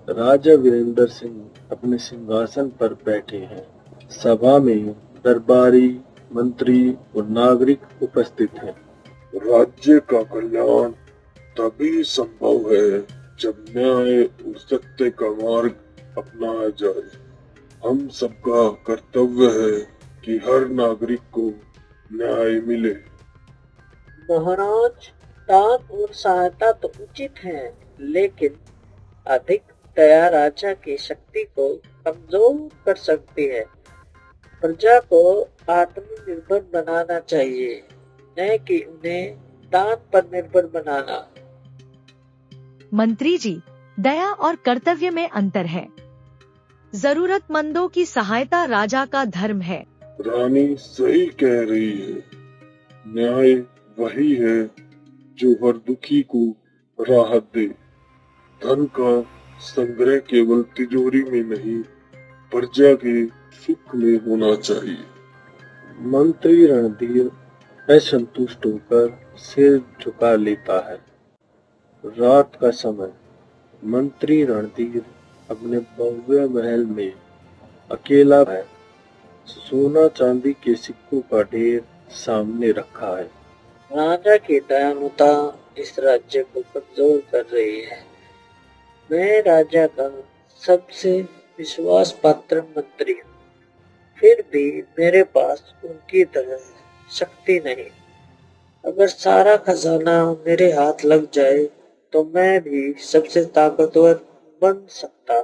राजा वीरेंद्र सिंह अपने सिंहासन पर बैठे हैं। सभा में दरबारी, मंत्री और नागरिक उपस्थित हैं। राज्य का कल्याण तभी संभव है जब न्याय और सत्य का मार्ग अपनाया जाए। हम सबका कर्तव्य है कि हर नागरिक को न्याय मिले। महाराज, दान और सहायता तो उचित है, लेकिन अधिक दया राजा की शक्ति को कमजोर कर सकती है। प्रजा को आत्मनिर्भर बनाना चाहिए, न कि उन्हें दान पर निर्भर बनाना। मंत्री जी, दया और कर्तव्य में अंतर है। जरूरतमंदों की सहायता राजा का धर्म है। रानी सही कह रही है। न्याय वही है जो हर दुखी को राहत दे। धन का संग्रह केवल तिजोरी में नहीं, प्रजा के सुख में होना चाहिए। मंत्री रणधीर असंतुष्ट होकर सिर झुका लेता है। रात का समय। मंत्री रणधीर अपने भव्य महल में अकेला है। सोना चांदी के सिक्कों का ढेर सामने रखा है। राजा की दयालुता इस राज्य को कमजोर कर रही है। मैं राजा का सबसे विश्वास पात्र मंत्री हूँ, फिर भी मेरे पास उनकी तरह शक्ति नहीं। अगर सारा खजाना मेरे हाथ लग जाए तो मैं भी सबसे ताकतवर बन सकता।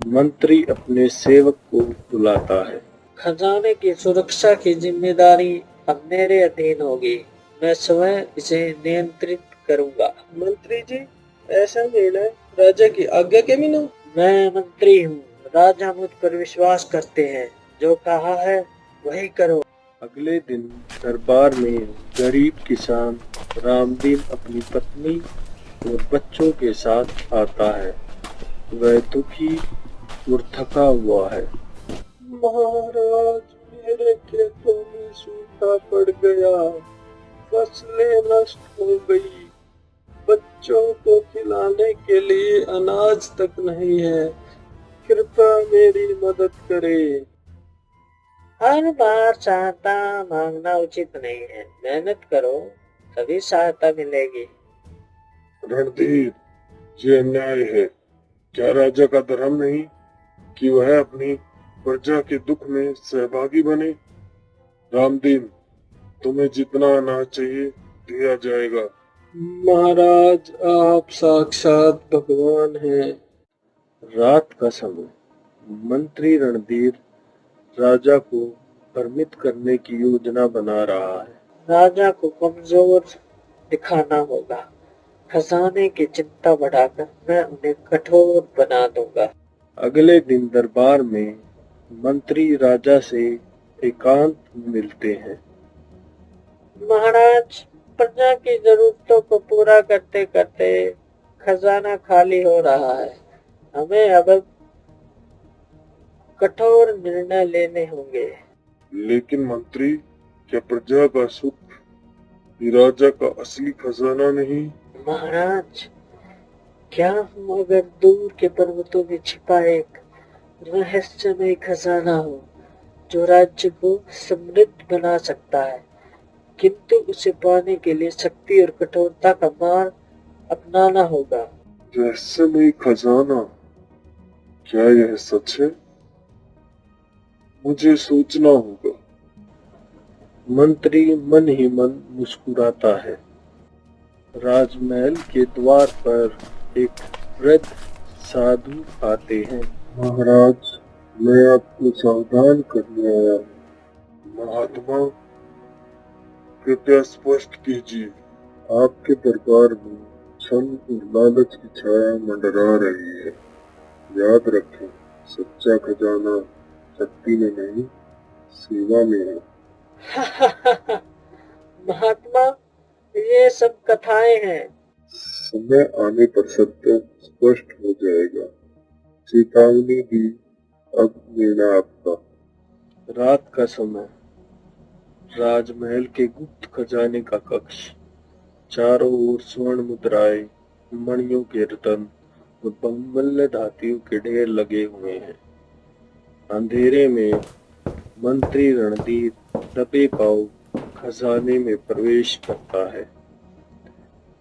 मंत्री अपने सेवक को बुलाता है। खजाने की सुरक्षा की जिम्मेदारी अब मेरे अधीन होगी। मैं स्वयं इसे नियंत्रित करूंगा। मंत्री जी, ऐसा निर्णय राजा की आज्ञा के बिना? मैं मंत्री हूँ, राजा मुझ पर विश्वास करते हैं। जो कहा है वही करो। अगले दिन दरबार में गरीब किसान रामदीन अपनी पत्नी और बच्चों के साथ आता है। वह दुखी और थका हुआ है। महाराज, मेरे खेतों में सूखा पड़ गया, फसलें नष्ट हो गई, बच्चों को खिलाने के लिए अनाज तक नहीं है। कृपया मेरी मदद करें। हर बार सहायता मांगना उचित नहीं है। मेहनत करो, तभी सहायता मिलेगी। रणधीर, ये अन्याय है। क्या राजा का धर्म नहीं कि वह अपनी प्रजा के दुख में सहभागी बने? रामदीन, तुम्हें जितना अनाज चाहिए दिया जाएगा। महाराज, आप साक्षात भगवान हैं। रात का समय। मंत्री रणधीर राजा को भ्रमित करने की योजना बना रहा है। राजा को कमजोर दिखाना होगा। खजाने की चिंता बढ़ाकर मैं उन्हें कठोर बना दूंगा। अगले दिन दरबार में मंत्री राजा से एकांत में मिलते हैं। महाराज, प्रजा की जरूरतों को पूरा करते करते खजाना खाली हो रहा है। हमें अब कठोर निर्णय लेने होंगे। लेकिन मंत्री, क्या प्रजा का सुख ही राजा का असली खजाना नहीं? महाराज, क्या हम अगर दूर के पर्वतों में छिपा एक रहस्यमय खजाना हो जो राज्य को समृद्ध बना सकता है, किंतु उसे पाने के लिए शक्ति और कठोरता का मार्ग अपनाना होगा। रहस्यमय खजाना, क्या यह सच है? मुझे सोचना होगा। मंत्री मन ही मन मुस्कुराता है। राजमहल के द्वार पर एक वृद्ध साधु आते हैं। महाराज, मैं आपको सावधान करने आया हूँ। महात्मा, कृपया स्पष्ट कीजिए। आपके दरबार में छल और लालच की छाया मंडरा रही है। याद रखें, सच्चा खजाना शक्ति में नहीं, सेवा में है। महात्मा, ये सब कथाएं हैं। समय आने पर सत्य स्पष्ट हो जाएगा। चेतावनी दी, अब निर्णय आपका। रात का समय। राजमहल के गुप्त खजाने का कक्ष। चारों ओर स्वर्ण मुद्राएं, मणियों के रत्न और बहुमूल्य धातुओं के ढेर लगे हुए हैं। अंधेरे में मंत्री रणधीर दबे पांव खजाने में प्रवेश करता है।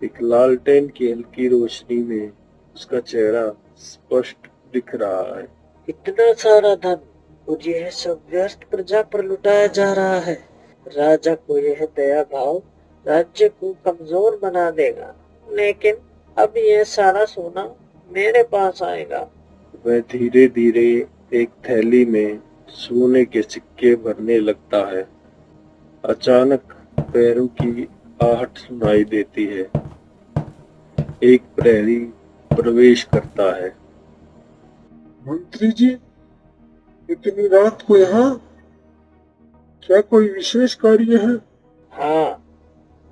एक लालटेन की हल्की रोशनी में उसका चेहरा स्पष्ट दिख रहा है। इतना सारा धन और यह सब व्यर्थ प्रजा पर लुटाया जा रहा है। राजा को यह दया भाव राज्य को कमजोर बना देगा, लेकिन अब यह सारा सोना मेरे पास आएगा। वह धीरे धीरे एक थैली में सोने के सिक्के भरने लगता है। अचानक पैरों की आहट सुनाई देती है। एक प्रहरी प्रवेश करता है। मंत्री जी, इतनी रात को यहाँ क्या कोई विशेष कार्य है? हाँ,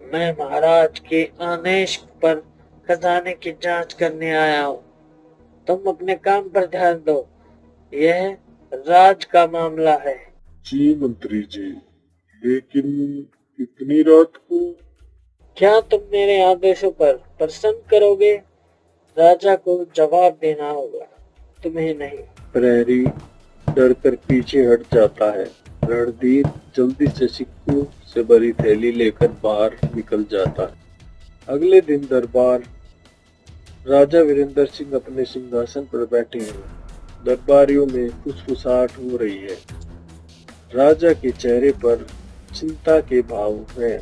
मैं महाराज के आदेश पर खजाने की जांच करने आया हूँ। तुम अपने काम पर ध्यान दो, यह राज का मामला है। जी मंत्री जी, लेकिन इतनी रात को? क्या तुम मेरे आदेशों पर प्रसन्न करोगे? राजा को जवाब देना होगा, तुम्हें नहीं। प्रहरी डर कर पीछे हट जाता है। रणधीर जल्दी से सिक्कों से भरी थैली लेकर बाहर निकल जाता है। अगले दिन दरबार। राजा वीरेंद्र सिंह अपने सिंहासन पर बैठे हैं। दरबारियों में फुसफुसाहट हो रही है। राजा के चेहरे पर चिंता के भाव हैं।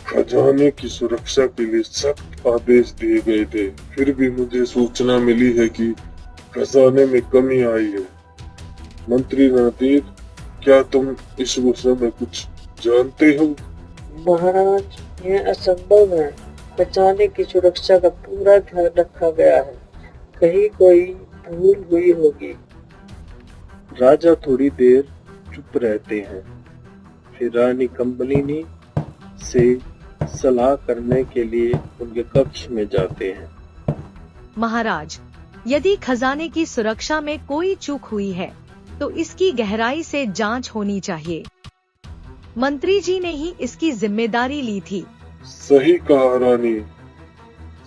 खजाने की सुरक्षा के लिए सख्त आदेश दिए गए थे, फिर भी मुझे सूचना मिली है कि खजाने में कमी आई है। मंत्री रणधीर, क्या तुम इस विषय में कुछ जानते हो? महाराज, यह असंभव है। खजाने की सुरक्षा का पूरा ध्यान रखा गया है, कहीं कोई भूल हुई होगी। राजा थोड़ी देर चुप रहते हैं, फिर रानी कम्बलिनी से सलाह करने के लिए उनके कक्ष में जाते हैं। महाराज, यदि खजाने की सुरक्षा में कोई चूक हुई है तो इसकी गहराई से जांच होनी चाहिए। मंत्री जी ने ही इसकी जिम्मेदारी ली थी। सही कहा रानी,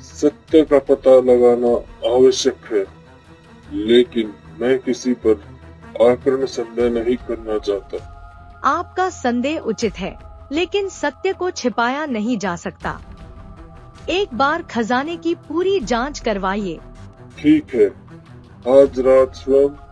सत्य का पता लगाना आवश्यक है, लेकिन मैं किसी पर आकर्ण संदेह नहीं करना चाहता। आपका संदेह उचित है, लेकिन सत्य को छिपाया नहीं जा सकता। एक बार खजाने की पूरी जांच करवाइए। ठीक है, आज रात स्वयं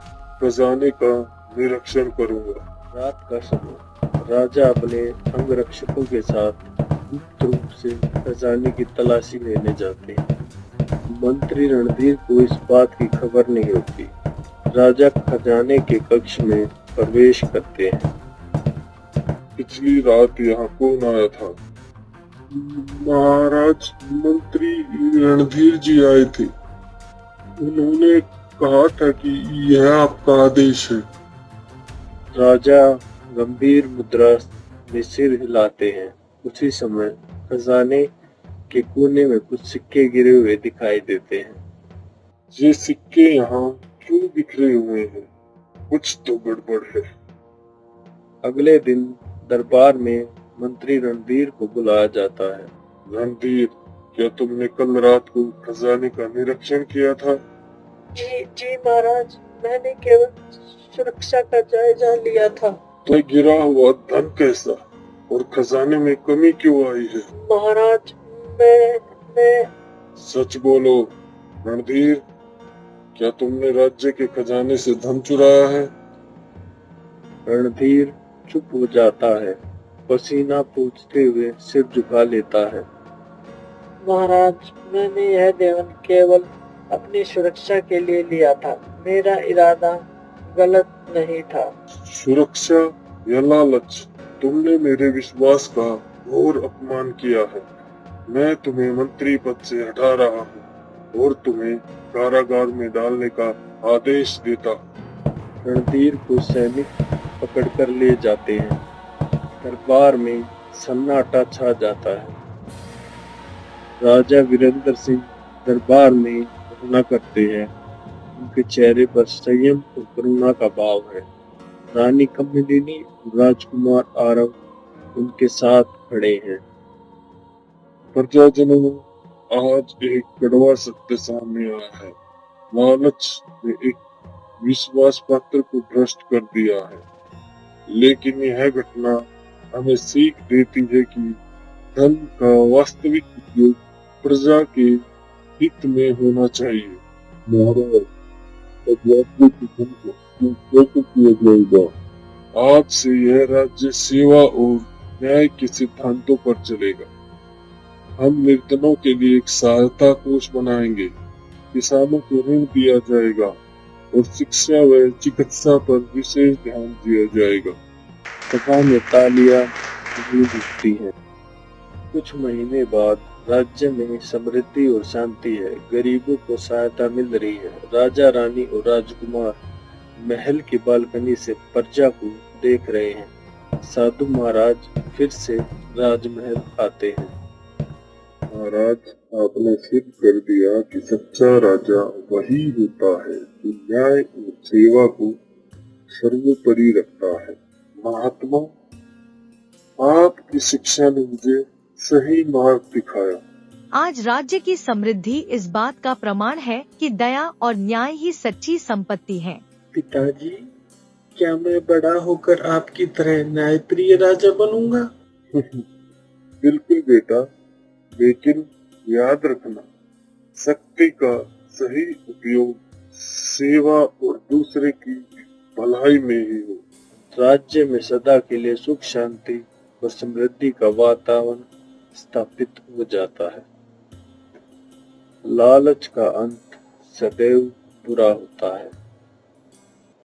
खजाने का निरीक्षण करूंगा। रात का समय। राजा अपने अंगरक्षकों के साथ गुप्त रूप से खजाने की तलाशी लेने जाते हैं। मंत्री रणधीर को इस बात की खबर नहीं होती। राजा खजाने के कक्ष में प्रवेश करते हैं। पिछली रात यहाँ कौन आया था? महाराज, मंत्री रणधीर जी आए थे। उन्होंने कहा था कि यह आपका आदेश है। राजा गंभीर मुद्रा में सिर हिलाते हैं। उसी समय खजाने के कोने में कुछ सिक्के गिरे हुए दिखाई देते हैं। ये सिक्के यहाँ क्यों बिखरे हुए हैं? कुछ तो गड़बड़ है। अगले दिन दरबार में मंत्री रणधीर को बुलाया जाता है। रणधीर, क्या तुमने कल रात को खजाने का निरीक्षण किया था? जी महाराज, मैंने केवल सुरक्षा का जायजा लिया था। तो गिरा हुआ धन कैसा और खजाने में कमी क्यों आई है? महाराज, मैं सच बोलो रणधीर, क्या तुमने राज्य के खजाने से धन चुराया है? रणधीर चुप हो जाता है, पसीना पोंछते हुए सिर झुका लेता है। महाराज, मैंने यह देवन केवल अपनी सुरक्षा के लिए लिया था। मेरा इरादा गलत नहीं था। सुरक्षा या लालच? तुमने मेरे विश्वास का घोर अपमान किया है। मैं तुम्हें मंत्री पद से हटा रहा हूँ और तुम्हें कारागार में डालने का आदेश देता हूँ। रणधीर को सैनिक पकड़कर ले जाते हैं। दरबार में सन्नाटा छा जाता है। राजा वीरेंद्र सिंह दरबार में घोषणा करते हैं। उनके चेहरे पर संयम और करुणा का भाव है। रानी कमलिनी और राजकुमार आरव उनके साथ खड़े हैं। प्रजाजनों, आज एक कड़वा सत्य सामने आया है। लालच ने एक विश्वास पात्र को भ्रष्ट कर दिया है। लेकिन यह घटना हमें सीख देती है कि धन का वास्तविक उपयोग प्रजा के हित में होना चाहिए। महाराज, अब राज्य की धन को कैसे किया जाएगा? आज से यह राज्य सेवा और न्याय के सिद्धांतों पर चलेगा। हम निर्धनों के लिए एक सहायता कोष बनाएंगे, किसानों को ऋण दिया जाएगा और शिक्षा व चिकित्सा पर विशेष ध्यान दिया जाएगा। सभा में तालियां गूंजती हैं। कुछ महीने बाद राज्य में समृद्धि और शांति है। गरीबों को सहायता मिल रही है। राजा रानी और राजकुमार महल की बालकनी से प्रजा को देख रहे हैं। साधु महाराज फिर से राजमहल आते हैं। महाराज, आपने सिद्ध कर दिया कि सच्चा राजा वही होता है जो न्याय और सेवा को सर्वोपरि रखता है। महात्मा, आपकी शिक्षा ने मुझे सही मार्ग दिखाया। आज राज्य की समृद्धि इस बात का प्रमाण है कि दया और न्याय ही सच्ची संपत्ति है। पिताजी, क्या मैं बड़ा होकर आपकी तरह न्यायप्रिय राजा बनूंगा? बिल्कुल बेटा, लेकिन याद रखना, शक्ति का सही उपयोग सेवा और दूसरे की भलाई में ही हो। राज्य में सदा के लिए सुख, शांति और समृद्धि का वातावरण स्थापित हो जाता है। लालच का अंत सदैव बुरा होता है।